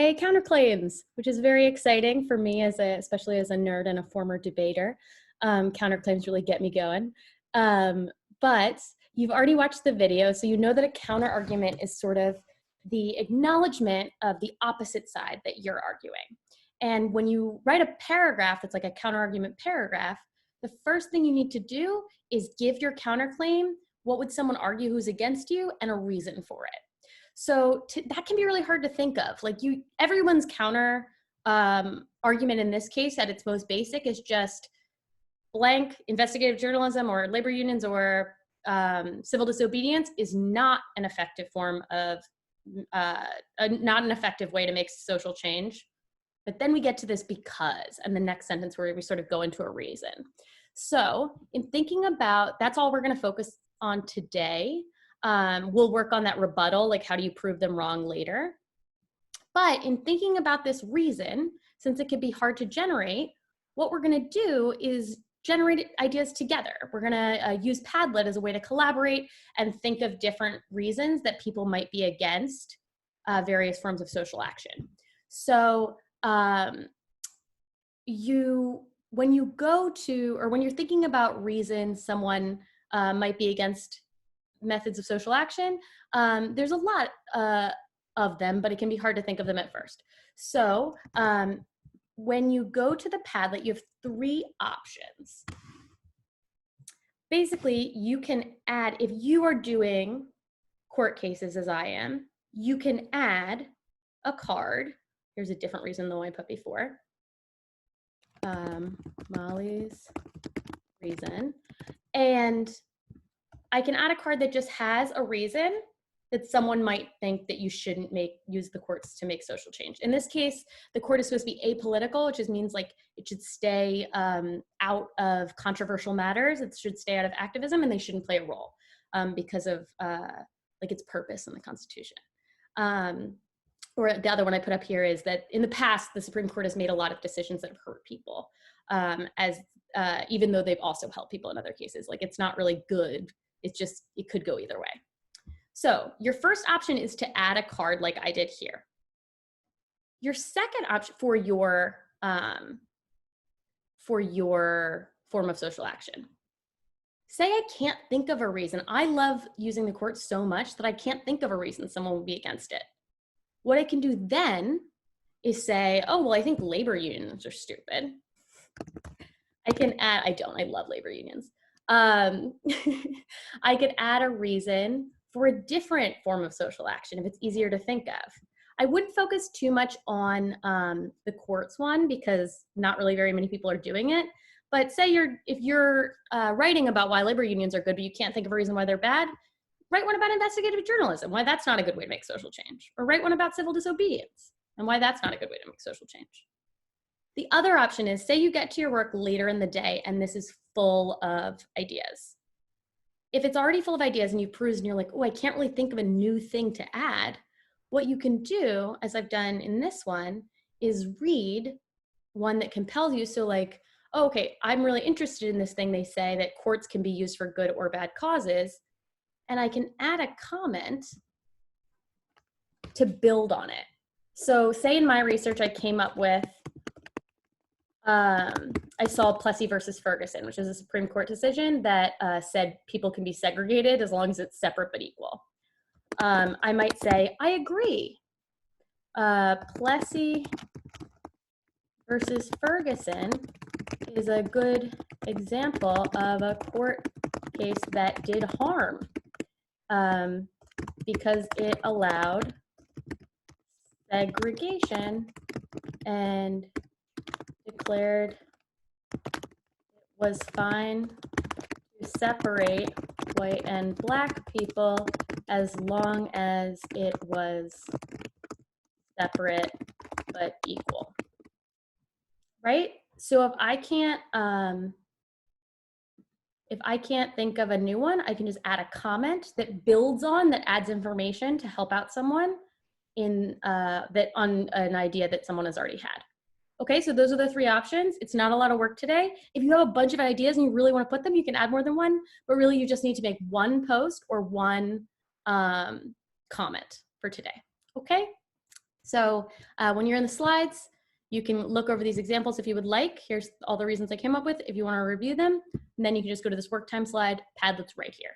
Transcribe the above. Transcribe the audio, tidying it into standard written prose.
Yay, counterclaims, which is very exciting for me especially as a nerd and a former debater. Counterclaims really get me going. But you've already watched the video, so you know that a counterargument is sort of the acknowledgement of the opposite side that you're arguing. And when you write a paragraph that's like a counterargument paragraph, the first thing you need to do is give your counterclaim, what would someone argue who's against you, and a reason for it. So that can be really hard to think of. Like everyone's counter argument in this case at its most basic is just blank investigative journalism or labor unions or civil disobedience is not an effective form of, not an effective way to make social change. But then we get to this because, and the next sentence where we sort of go into a reason. So in thinking about, that's all we're gonna focus on today. We'll work on that rebuttal, like how do you prove them wrong later. But in thinking about this reason, since it can be hard to generate, what we're gonna do is generate ideas together. We're gonna use Padlet as a way to collaborate and think of different reasons that people might be against various forms of social action. So when you go to, or when you're thinking about reasons someone might be against methods of social action, there's a lot of them, but it can be hard to think of them at first. So when you go to the Padlet, you have 3 options. Basically, you can add, if you are doing court cases as I am, you can add a card. Here's a different reason than the one I put before. Molly's reason. And I can add a card that just has a reason that someone might think that you shouldn't use the courts to make social change. In this case, the court is supposed to be apolitical, which just means like it should stay out of controversial matters. It should stay out of activism, and they shouldn't play a role because of like its purpose in the Constitution. Or the other one I put up here is that in the past, the Supreme Court has made a lot of decisions that have hurt people, even though they've also helped people in other cases. Like it's not really good. It's just, it could go either way. So your first option is to add a card like I did here. Your second option for your form of social action. Say I can't think of a reason. I love using the court so much that I can't think of a reason someone would be against it. What I can do then is say, oh, well, I think labor unions are stupid. I can add, I love labor unions. I could add a reason for a different form of social action if it's easier to think of. I wouldn't focus too much on the courts one because not really very many people are doing it. But say if you're writing about why labor unions are good, but you can't think of a reason why they're bad, write one about investigative journalism, why that's not a good way to make social change. Or write one about civil disobedience and why that's not a good way to make social change. The other option is, say you get to your work later in the day and this is full of ideas. If it's already full of ideas and you've perused and you're like, oh, I can't really think of a new thing to add, what you can do, as I've done in this one, is read one that compels you. So like, oh, okay, I'm really interested in this thing. They say that courts can be used for good or bad causes. And I can add a comment to build on it. So say in my research, I came up with, I saw Plessy versus Ferguson, which is a Supreme Court decision that said people can be segregated as long as it's separate but equal. I might say, I agree. Plessy versus Ferguson is a good example of a court case that did harm because it allowed segregation and declared it was fine to separate white and black people as long as it was separate but equal, right? So if I can't think of a new one, I can just add a comment that builds on, that adds information to help out someone on an idea that someone has already had. Okay, so those are the 3 options. It's not a lot of work today. If you have a bunch of ideas and you really want to put them, you can add more than one, but really you just need to make one post or one comment for today. Okay, So when you're in the slides, you can look over these examples if you would like. Here's all the reasons I came up with if you want to review them. And then you can just go to this work time slide. Padlet's right here.